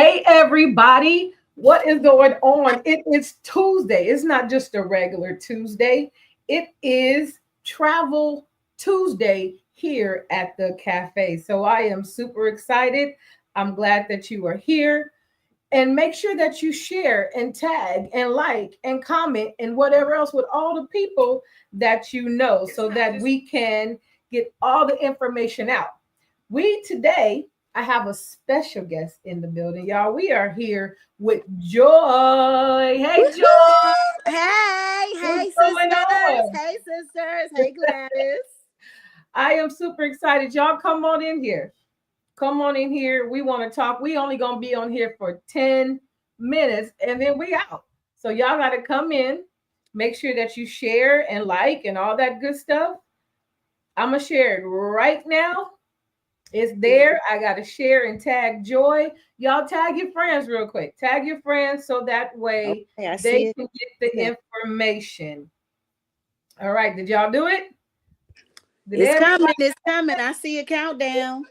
Hey, everybody. What is going on? It is Tuesday. It's not just a regular Tuesday, it is Travel Tuesday here at the cafe. So I am super excited. I'm glad that you are here. And make sure that you share and tag and like and comment and whatever else with all the people that you know so that we can get all the information out. We today, I have a special guest in the building, y'all. We are here with Joy. Hey, Joy, Woohoo! Hey, what's going sisters. on? Hey, sisters. Hey, Gladys. I am super excited. Y'all come on in here. Come on in here. We want to talk. We only gonna be on here for 10 minutes and then we out. So y'all gotta come in. Make sure that you share and like and all that good stuff. I'm gonna share it right now. It's there. I got to share and tag Joy. Y'all tag your friends real quick. Tag your friends so that way Okay, I they see it. can get the information. All right. Did y'all do it? Did It's everybody? coming. It's coming. I see a countdown.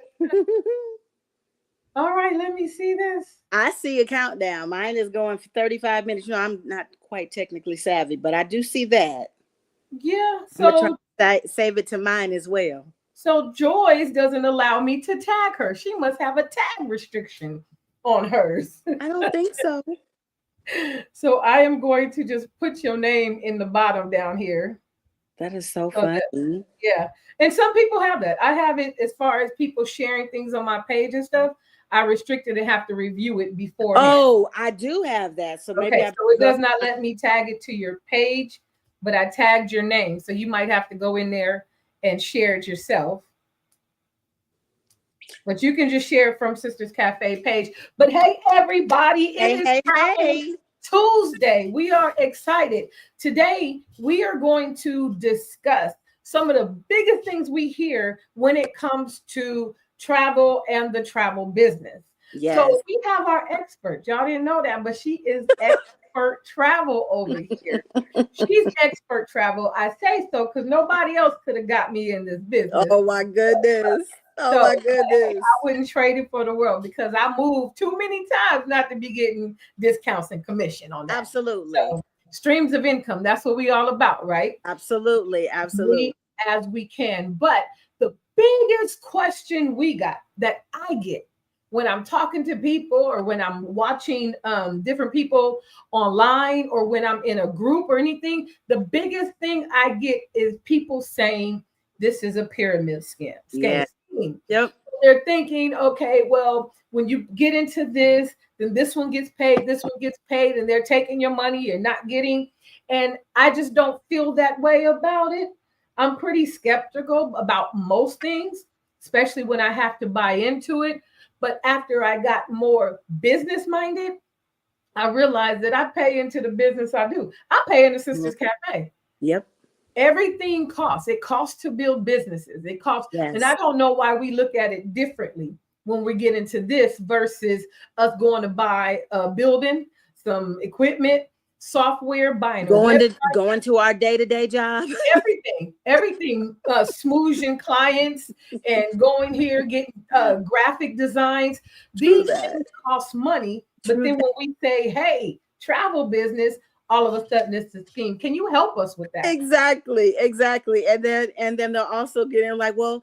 All right. Let me see this. I see a countdown. Mine is going for 35 minutes. You know, I'm not quite technically savvy, but I do see that. Yeah. I'm going to try So to save it to mine as well. Joyce doesn't allow me to tag her. She must have a tag restriction on hers. I don't think so. So I am going to just put your name in the bottom down here. That is so So that, funny. yeah. And some people have that. I have it as far as people sharing things on my page and stuff. I restricted and have to review it beforehand. Oh, I do have that. So maybe Okay. I So it go. does not let me tag it to your page, but I tagged your name. So you might have to go in there and share it yourself. But you can just share it from Sisters Cafe page. But hey, everybody, it Hey, is hey, Travel hey. Tuesday. We are excited. Today, we are going to discuss some of the biggest things we hear when it comes to travel and the travel business. Yes. So we have our expert. Y'all didn't know that, but she is expert travel over here. She's expert travel. I say so because nobody else could have got me in this business. Oh, my goodness. Oh, So my I goodness. wouldn't trade it for the world because I moved too many times not to be getting discounts and commission on that. Absolutely. So streams of income, that's what we all about, right? Absolutely. We Absolutely. as we can. But the biggest question we got that I get when I'm talking to people or when I'm watching different people online or when I'm in a group or anything, the biggest thing I get is people saying this is a pyramid Yeah. scheme. Yep. They're thinking, okay, well, when you get into this, then this one gets paid, this one gets paid, and they're taking your money, you're not getting. And I just don't feel that way about it. I'm pretty skeptical about most things, especially when I have to buy into it. But after I got more business minded, I realized that I pay into the business I do. I pay into Sisters Cafe. Yep. Everything costs. It costs to build businesses. It costs, and I Yes. don't know why we look at it differently when we get into this versus us going to buy a building, some equipment, software, buying a website, Going to our day-to-day job. everything, smooshing clients and going here getting graphic designs. True These that. things cost money, but True then that. when we say, "Hey, travel business," all of a sudden it's a scheme. Can you help us with that? Exactly. Exactly. And then they'll also get in like, well,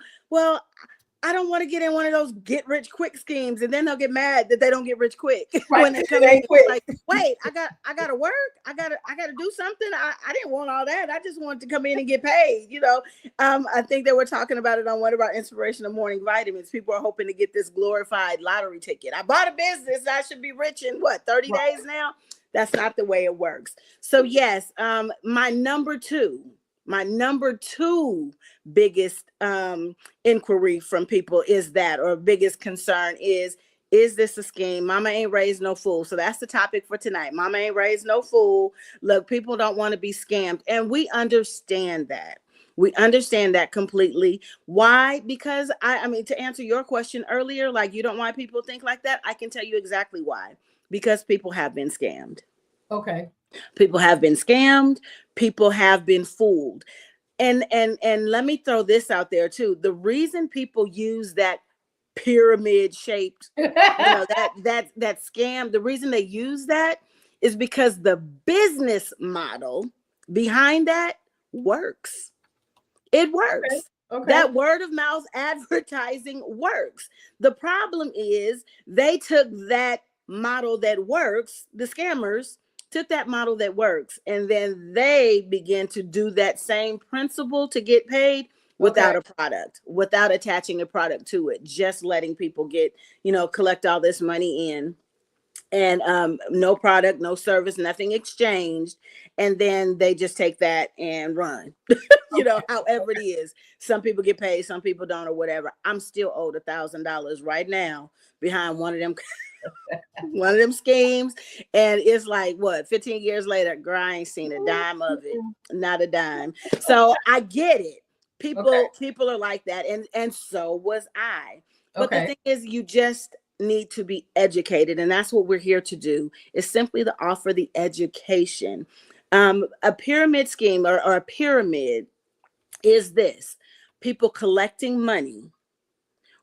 I don't want to get in one of those get rich quick schemes, and then they'll get mad that they don't get rich quick Right? when they It come in. ain't It's quick. like, wait, I gotta work. I gotta do something. I didn't want all that. I just wanted to come in and get paid. I think they were talking about it on one of our inspirational morning vitamins. People are hoping to get this glorified lottery ticket. I bought a business. I should be rich in what 30 Right. days now. That's not the way it works. So yes, my number two biggest inquiry from people is that, or biggest concern is this a scheme? Mama ain't raised no fool. So that's the topic for tonight. Mama ain't raised no fool. Look, people don't want to be scammed, and we understand that. We understand that completely. Why? Because I mean, to answer your question earlier, like, you don't want people to think like that. I can tell you exactly why. Because people have been scammed. Okay. People have been scammed. People have been fooled. And let me throw this out there too. The reason people use that pyramid shaped, that scam. The reason they use that is because the business model behind that works. It works. Okay. That word of mouth advertising works. The problem is they took that model that works, the scammers took that model that works, and then they began to do that same principle to get paid without a product, without attaching a product to it, just letting people get, collect all this money in, and no product, no service, nothing exchanged. And then they just take that and run, however it is. Some people get paid, some people don't, or whatever. I'm still owed $1,000 right now behind one of them schemes. And it's like, what, 15 years later, girl, I ain't seen a dime of it, not a dime. So I get it. People are like that. And so was I. But the thing is, you just need to be educated. And that's what we're here to do, is simply to offer the education. A pyramid scheme or a pyramid is this: people collecting money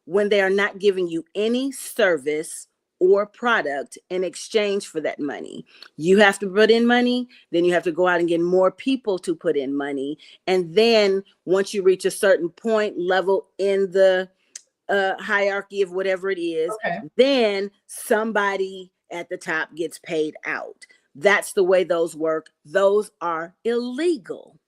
when they are not giving you any service or product in exchange for that money. You have to put in money, then you have to go out and get more people to put in money. And then once you reach a certain point level in the hierarchy of whatever it is, then somebody at the top gets paid out. That's the way those work. Those are illegal.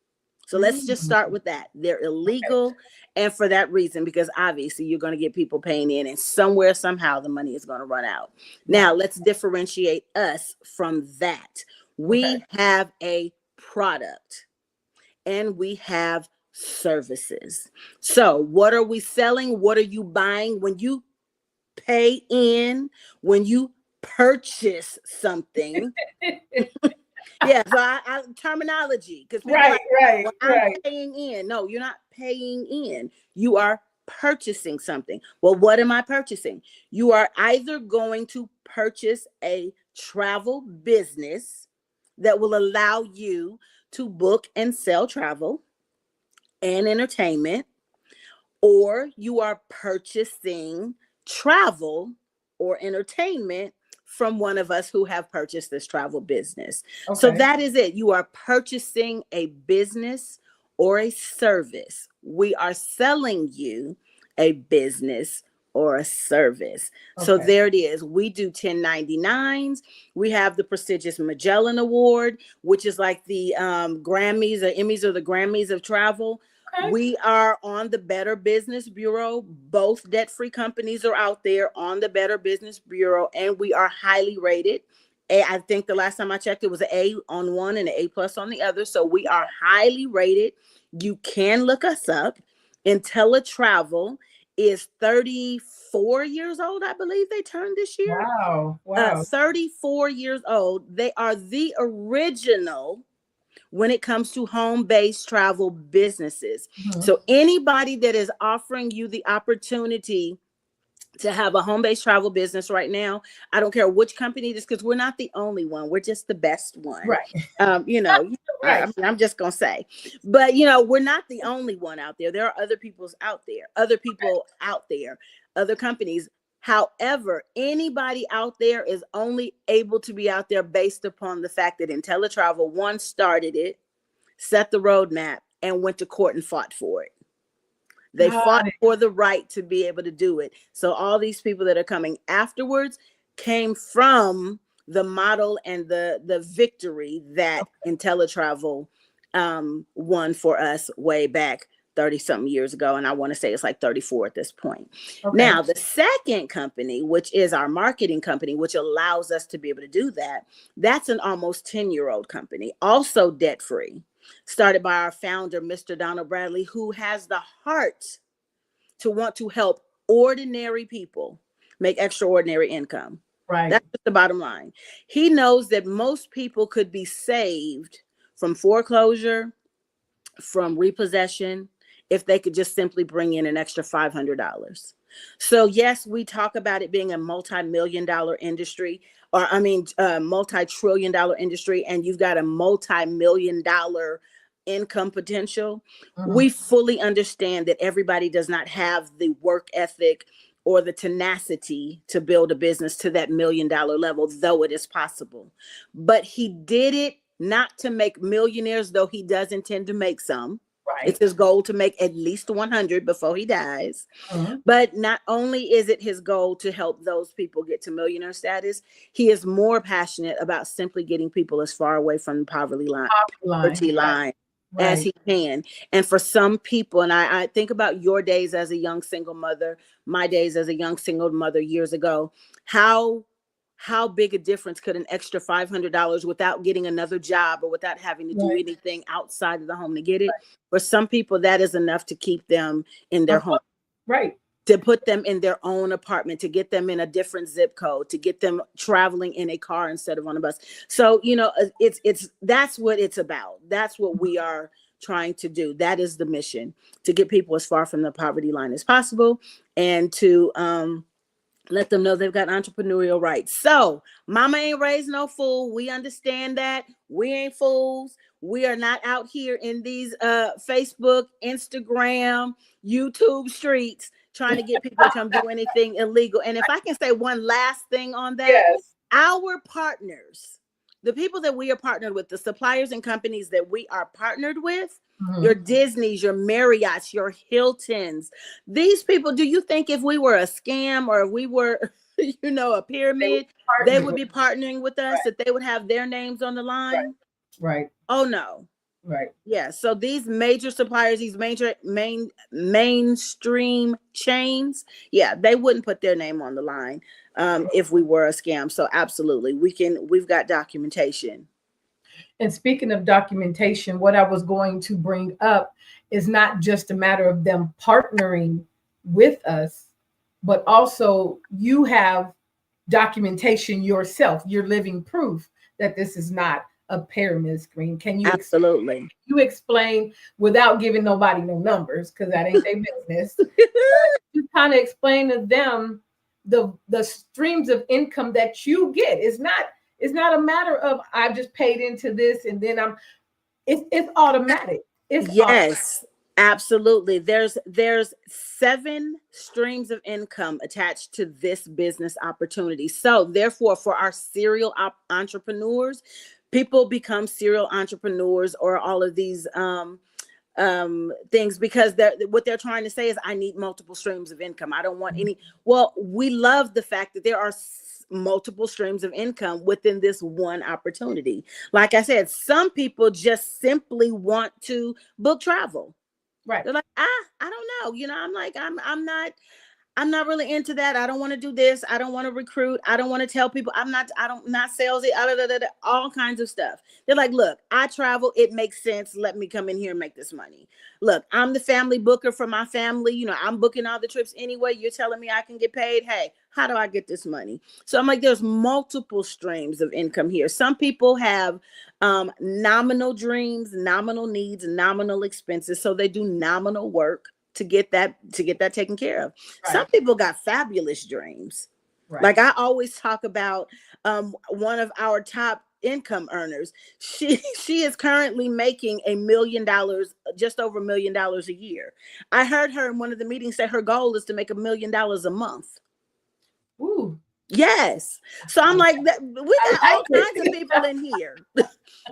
So let's just start with that. They're illegal. And for that reason, because obviously you're going to get people paying in, and somewhere, somehow the money is going to run out. Now let's differentiate us from that. We have a product and we have services. So what are we selling? What are you buying? When you pay in, when you purchase something. Yeah, so I terminology, because right. I'm paying in. No, you're not paying in. You are purchasing something. Well, what am I purchasing? You are either going to purchase a travel business that will allow you to book and sell travel and entertainment, or you are purchasing travel or entertainment from one of us who have purchased this travel business. So that is it. You are purchasing a business or a service. We are selling you a business or a service. So there it is. We do 1099s. We have the prestigious Magellan Award, which is like the Grammys or Emmys or the Grammys of travel. We are on the Better Business Bureau. Both debt-free companies are out there on the Better Business Bureau, and we are highly rated. I think the last time I checked, it was an A on one and an A+ on the other. So we are highly rated. You can look us up. IntelliTravel is 34 years old, I believe they turned this year. Wow. 34 years old. They are the original when it comes to home-based travel businesses. So anybody that is offering you the opportunity to have a home-based travel business right now, I don't care which company it is, because we're not the only one. We're just the best one. Right. I'm just going to say. But, we're not the only one out there. There are other people out there, other companies. However, anybody out there is only able to be out there based upon the fact that IntelliTravel, one, started it, set the roadmap, and went to court and fought for it. They fought for the right to be able to do it. So all these people that are coming afterwards came from the model and the victory that IntelliTravel won for us way back 30 something years ago. And I want to say it's like 34 at this point. Now, the second company, which is our marketing company, which allows us to be able to do that, that's an almost 10-year-old company, also debt-free, started by our founder, Mr. Donald Bradley, who has the heart to want to help ordinary people make extraordinary income. Right. That's the bottom line. He knows that most people could be saved from foreclosure, from repossession, if they could just simply bring in an extra $500. So yes, we talk about it being a multi-million-dollar industry, multi-trillion-dollar industry, and you've got a multi-million-dollar income potential. We fully understand that everybody does not have the work ethic or the tenacity to build a business to that $1 million level, though it is possible. But he did it not to make millionaires, though he does intend to make some. Right. It's his goal to make at least 100 before he dies. Mm-hmm. But not only is it his goal to help those people get to millionaire status, he is more passionate about simply getting people as far away from the poverty line as he can. And for some people, and I think about your days as a young single mother, my days as a young single mother years ago, how big a difference could an extra $500 without getting another job or without having to do anything outside of the home to get it? For some people, that is enough to keep them in their home. Right. To put them in their own apartment, to get them in a different zip code, to get them traveling in a car instead of on a bus. So, that's what it's about. That's what we are trying to do. That is the mission, to get people as far from the poverty line as possible and to let them know they've got entrepreneurial rights. So mama ain't raised no fool. We understand that. We ain't fools. We are not out here in these Facebook, Instagram, YouTube streets trying to get people to come do anything illegal. And if I can say one last thing on that, our partners, the people that we are partnered with, the suppliers and companies that we are partnered with, your Disneys, your Marriotts, your Hiltons, these people, do you think if we were a scam or if we were, a pyramid, they would be partnering with us, that they would have their names on the line? Right. Oh, no. Right. Yeah. So these major suppliers, these major mainstream chains, they wouldn't put their name on the line if we were a scam. So absolutely, we've got documentation. And speaking of documentation, what I was going to bring up is not just a matter of them partnering with us, but also you have documentation yourself. You're living proof that this is not a pyramid scheme. Can you absolutely explain without giving nobody no numbers, because that ain't their business? You kind of explain to them the streams of income that you get. It's not a matter of I just paid into this and then it's automatic. Yes, absolutely. There's 7 streams of income attached to this business opportunity. So therefore, for our serial entrepreneurs, people become serial entrepreneurs or all of these things because what they're trying to say is I need multiple streams of income. I don't want any. Well, we love the fact that there are multiple streams of income within this one opportunity. Like I said, some people just simply want to book travel. Right. They're like, I don't know. I'm like, I'm not really into that. I don't want to do this. I don't want to recruit. I don't want to tell people not salesy, all kinds of stuff. They're like, look, I travel. It makes sense. Let me come in here and make this money. Look, I'm the family booker for my family. I'm booking all the trips anyway. You're telling me I can get paid. Hey, how do I get this money? So I'm like, there's multiple streams of income here. Some people have nominal dreams, nominal needs, nominal expenses. So they do nominal work to get that taken care of. Right. Some people got fabulous dreams. Right. Like I always talk about one of our top income earners. She is currently making $1 million, just over $1 million a year. I heard her in one of the meetings say her goal is to make $1 million a month. Ooh. Yes. So I'm like, we got all kinds of people in here.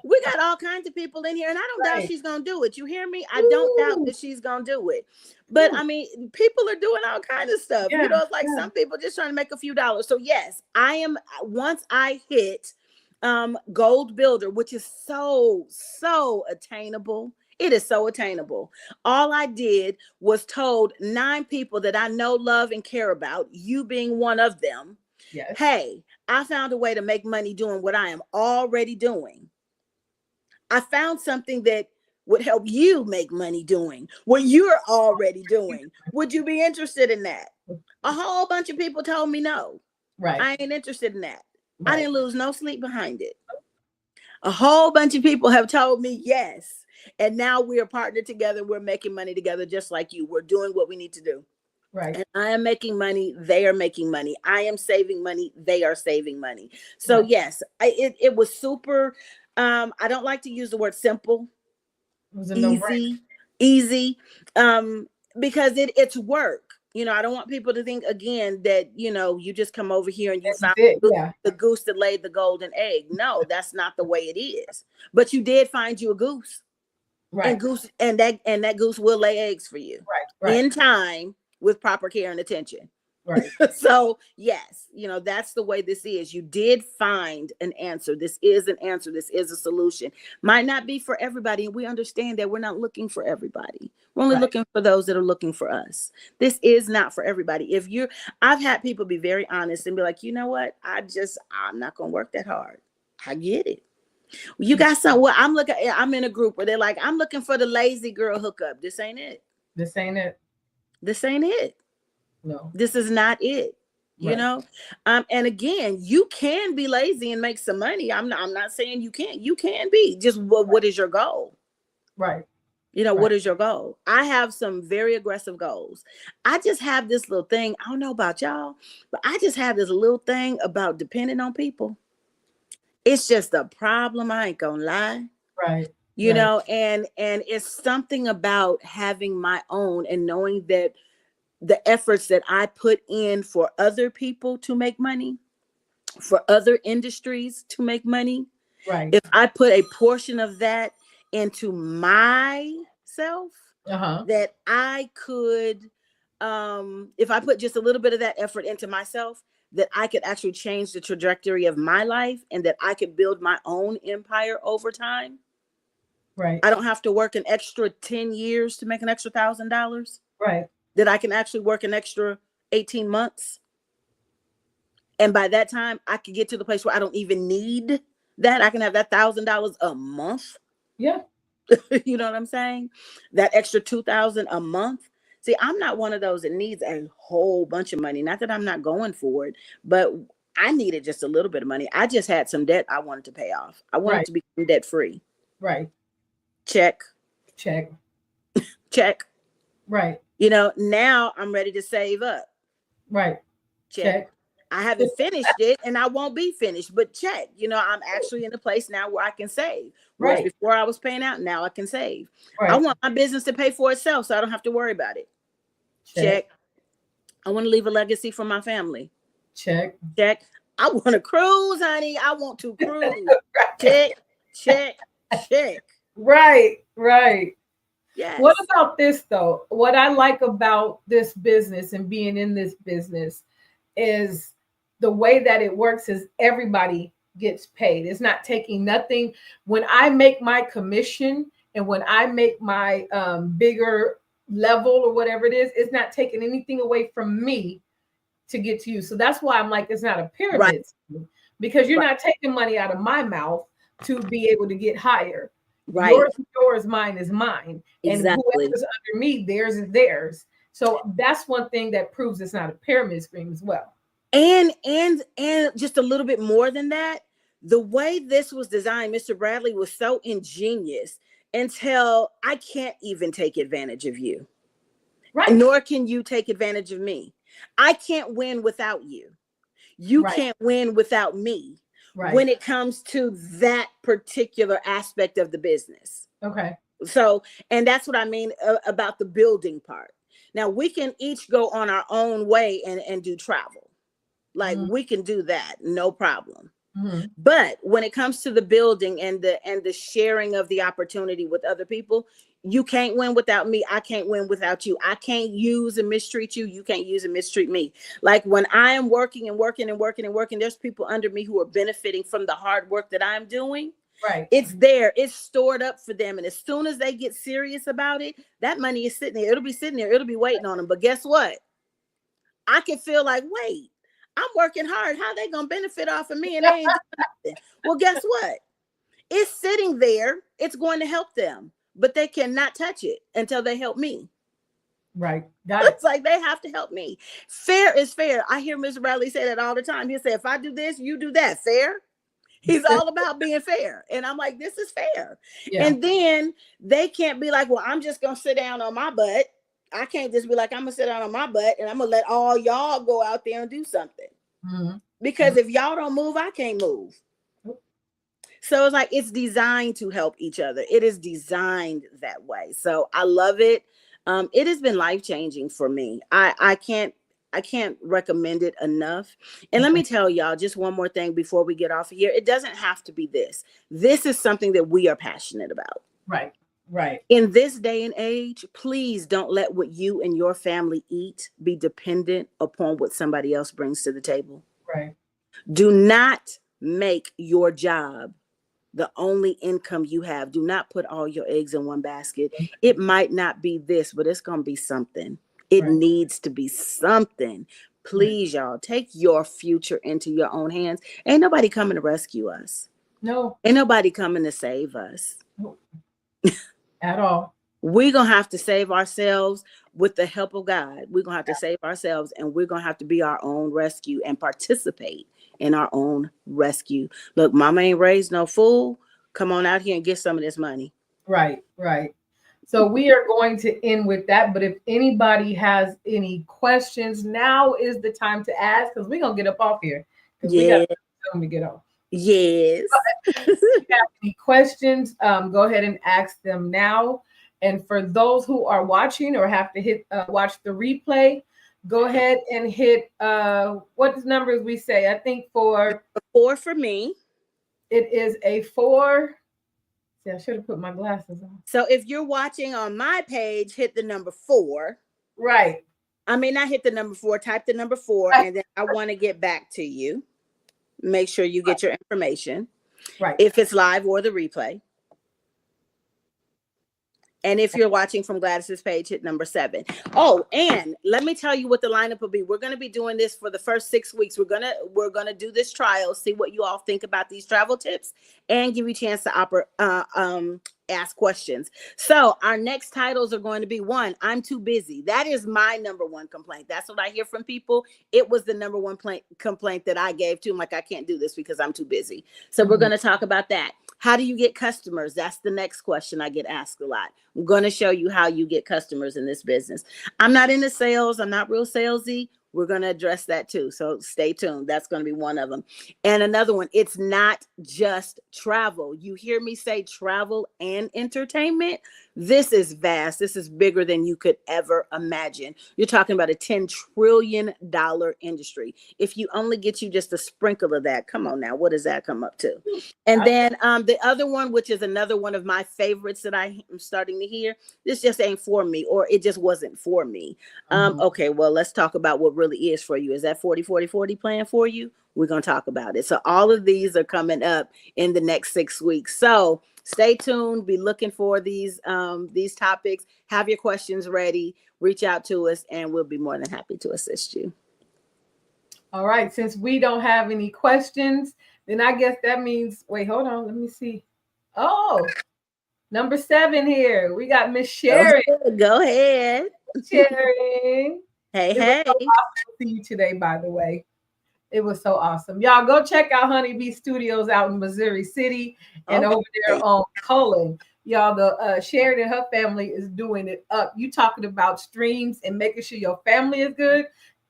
We got all kinds of people in here, and I don't doubt she's gonna do it. You hear me? I don't doubt that she's gonna do it. But I mean, people are doing all kinds of stuff. It's like some people just trying to make a few dollars. So yes, I am. Once I hit Gold Builder, which is so attainable. It is so attainable. All I did was told 9 people that I know, love, and care about, you being one of them. Yes. Hey, I found a way to make money doing what I am already doing. I found something that would help you make money doing what you're already doing. Would you be interested in that? A whole bunch of people told me no. Right. I ain't interested in that. Right. I didn't lose no sleep behind it. A whole bunch of people have told me yes. And now we are partnered together. We're making money together just like you. We're doing what we need to do. Right. And I am making money. They are making money. I am saving money. They are saving money. So yes, it was super. I don't like to use the word simple. It was easy. Because it's work. You know, I don't want people to think again that, you know, you just come over here and you That's found it. Yeah. the goose that laid the golden egg. No, that's not the way it is. But you did find you a goose. Right. And that goose will lay eggs for you Right. in time with proper care and attention. Right. So yes, you know, that's the way this is. You did find an answer. This is an answer. This is a solution. Might not be for everybody, and we understand that we're not looking for everybody. We're only Right. looking for those that are looking for us. This is not for everybody. I've had people be very honest and be like, you know what, I'm not gonna work that hard. I get it. You got something. Well, I'm in a group where they're like, I'm looking for the lazy girl hookup. This ain't it. This ain't it. This ain't it. No. This is not it. You Right. know? And again, you can be lazy and make some money. I'm not saying you can't. You can be. Just what is your goal? Right. You know, Right. what is your goal? I have some very aggressive goals. I just have this little thing. I don't know about y'all, but I just have this little thing about depending on people. It's just a problem. I ain't gonna lie. Right. You Right. know, and it's something about having my own and knowing that the efforts that I put in for other people to make money, for other industries to make money, Right. if I put a portion of that into myself, that I could, if I put just a little bit of that effort into myself, that I could actually change the trajectory of my life and that I could build my own empire over time. Right. I don't have to work an extra 10 years to make an extra $1,000. Right. That I can actually work an extra 18 months. And by that time, I can get to the place where I don't even need that. I can have that $1,000 a month. Yeah. You know what I'm saying? That extra $2,000 a month. See, I'm not one of those that needs a whole bunch of money. Not that I'm not going for it, but I needed just a little bit of money. I just had some debt I wanted to pay off. I wanted to become debt free. Right. Check. Check. Check. Right. You know, now I'm ready to save up. Right. Check. I haven't finished it and I won't be finished, but check. You know, I'm actually in a place now where I can save. Whereas Right. before I was paying out, now I can save. Right. I want my business to pay for itself so I don't have to worry about it. Check. I want to leave a legacy for my family. Check. Check. I want to cruise, honey. I want to cruise. Check. Check. Check. Right. Right. Yes. What about this though? What I like about this business and being in this business is the way that it works is everybody gets paid. It's not taking nothing. When I make my commission and when I make my bigger level or whatever it is, it's not taking anything away from me to get to you. So that's why I'm like, it's not a pyramid scheme, because you're not taking money out of my mouth to be able to get higher. Right. Yours is yours, mine is mine. Exactly. And whoever's under me, theirs is theirs. So that's one thing that proves it's not a pyramid scheme as well. And just a little bit more than that, the way this was designed, Mr. Bradley was so ingenious until I can't even take advantage of you. Right. Nor can you take advantage of me. I can't win without you. You can't win without me. Right. When it comes to that particular aspect of the business. Okay. So, and that's what I mean about the building part. Now we can each go on our own way and do travel. Like we can do that, no problem. But when it comes to the building and the sharing of the opportunity with other people, you can't win without me. I can't win without you. I can't use and mistreat you. You can't use and mistreat me. Like when I am working and working and working and working, there's people under me who are benefiting from the hard work that I'm doing. Right. It's there. It's stored up for them. And as soon as they get serious about it, that money is sitting there. It'll be sitting there. It'll be waiting on them. But guess what? I can feel like, wait, I'm working hard. How they going to benefit off of me? And they ain't doing nothing. Well, guess what? It's sitting there. It's going to help them. But they cannot touch it until they help me. Right. Got it. It's like they have to help me. Fair is fair. I hear Mr. Bradley say that all the time. He'll say, if I do this, you do that. Fair. He's all about being fair. And I'm like, this is fair. Yeah. And then they can't be like, well, I'm just going to sit down on my butt. I can't just be like, I'm going to sit down on my butt and I'm going to let all y'all go out there and do something. Because if y'all don't move, I can't move. So it's like, it's designed to help each other. It is designed that way. So I love it. It has been life-changing for me. I can't recommend it enough. And let me tell y'all just one more thing before we get off of here. It doesn't have to be this. This is something that we are passionate about. Right. Right. In this day and age, please don't let what you and your family eat be dependent upon what somebody else brings to the table. Right. Do not make your job the only income you have. Do not put all your eggs in one basket. It might not be this, but it's going to be something. It Right. needs to be something. Please, y'all, take your future into your own hands. Ain't nobody coming to rescue us. No. Ain't nobody coming to save us. No. At all. We're going to have to save ourselves with the help of God. We're going to have to save ourselves, and we're going to have to be our own rescue and participate in our own rescue. Look, mama ain't raised no fool. Come on out here and get some of this money. Right. Right. So we are going to end with that. But if anybody has any questions, now is the time to ask, because we're going to get up off here. We got to get off. Yes. If you have any questions, go ahead and ask them now. And for those who are watching or have to watch the replay, go ahead and hit what numbers we say. I think for 4 for me. It is a 4. See, I should have put my glasses on. So if you're watching on my page, hit the number 4. Right. I mean, not hit the number 4, type the number 4, right. And then I want to get back to you. Make sure you get your information. Right. If it's live or the replay. And if you're watching from Gladys's page, hit number 7. Oh, and let me tell you what the lineup will be. We're going to be doing this for the first 6 weeks. We're gonna do this trial, see what you all think about these travel tips, and give you a chance to ask questions. So our next titles are going to be 1, I'm too busy. That is my number 1 complaint. That's what I hear from people. It was the number 1 complaint that I gave to them. Like, I can't do this because I'm too busy. So we're going to talk about that. How do you get customers? That's the next question I get asked a lot. I'm going to show you how you get customers in this business. I'm not into sales. I'm not real salesy. We're going to address that too. So stay tuned. That's going to be one of them. And another one, it's not just travel. You hear me say travel and entertainment. This is vast. This is bigger than you could ever imagine. You're talking about a $10 trillion industry. If you only get you just a sprinkle of that, come on now, what does that come up to? And then the other one, which is another one of my favorites that I am starting to hear, this just ain't for me, or it just wasn't for me. Okay, well, let's talk about what really is for you. Is that 40-40-40 plan for you? We're going to talk about it. So all of these are coming up in the next 6 weeks. So stay tuned. Be looking for these topics. Have your questions ready. Reach out to us, and we'll be more than happy to assist you. All right. Since we don't have any questions, then I guess that means, wait, hold on. Let me see. Oh, number 7 here. We got Miss Sharon. Go ahead. Sharon. Hey. So awesome to see you today, by the way. It was so awesome. Y'all go check out Honeybee Studios out in Missouri City and over there on Cullen. Y'all, the Sharon and her family is doing it up. You talking about streams and making sure your family is good.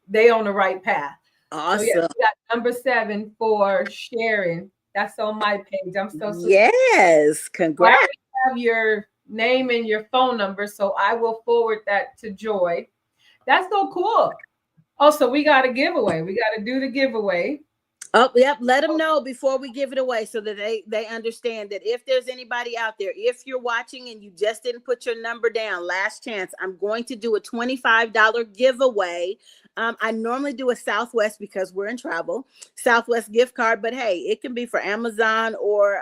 They on the right path. Awesome. So yeah, we got number 7 for Sharon. That's on my page. I'm so yes. Congrats. I have your name and your phone number, so I will forward that to Joy. That's so cool. Also, we got a giveaway. We got to do the giveaway. Oh, yep. Let them know before we give it away so that they understand that if there's anybody out there, if you're watching and you just didn't put your number down, last chance, I'm going to do a $25 giveaway. I normally do a Southwest because we're in travel, Southwest gift card, but hey, it can be for Amazon or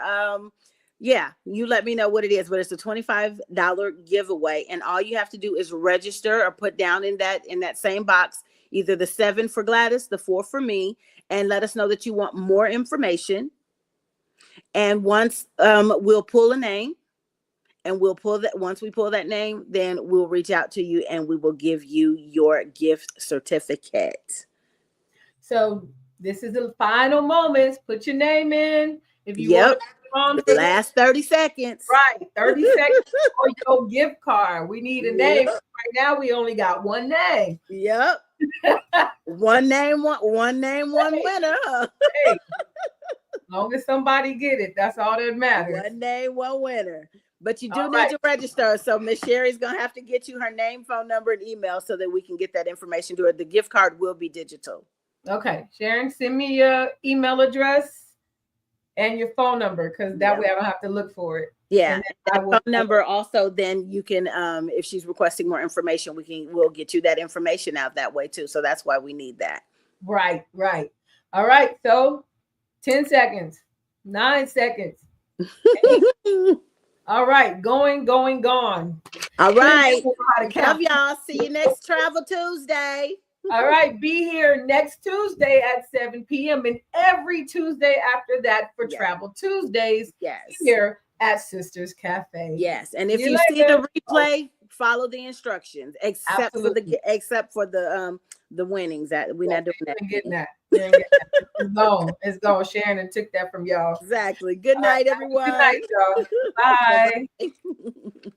yeah, you let me know what it is, but it's a $25 giveaway. And all you have to do is register or put down in that same box, either the 7 for Gladys, the 4 for me, and let us know that you want more information. And once we'll pull a name, and we'll pull that. Once we pull that name, then we'll reach out to you and we will give you your gift certificate. So this is the final moments. Put your name in. If you want the last 30 seconds. Right, 30 seconds for your gift card. We need a name. Right now, we only got one name. Yep. one name, one winner. Hey, as long as somebody get it, that's all that matters. One name, one winner. But you do All need right. to register. So Miss Sherry's gonna have to get you her name, phone number, and email so that we can get that information to her. The gift card will be digital. Okay, Sharon, send me your email address and your phone number, because that way I don't have to look for it. Yeah, And then that I phone will, number also. Then you can, if she's requesting more information, we'll get you that information out that way too. So that's why we need that. right. All right, so 10 seconds, 9 seconds. 8. All right, gone. All right, People know how to love count. y'all. See you next Travel Tuesday. All right, be here next Tuesday at 7 p.m. and every Tuesday after that for Yes. Travel Tuesdays Yes. here at Sisters Cafe. Yes, and if See you you see later. the replay, follow the instructions. Except Absolutely. for the winnings. That we're not doing that. You ain't getting that. You ain't getting that. It's gone. It's gone. Sharon took that from y'all. Exactly. Good night, everyone. Good night, y'all. Bye. Bye-bye.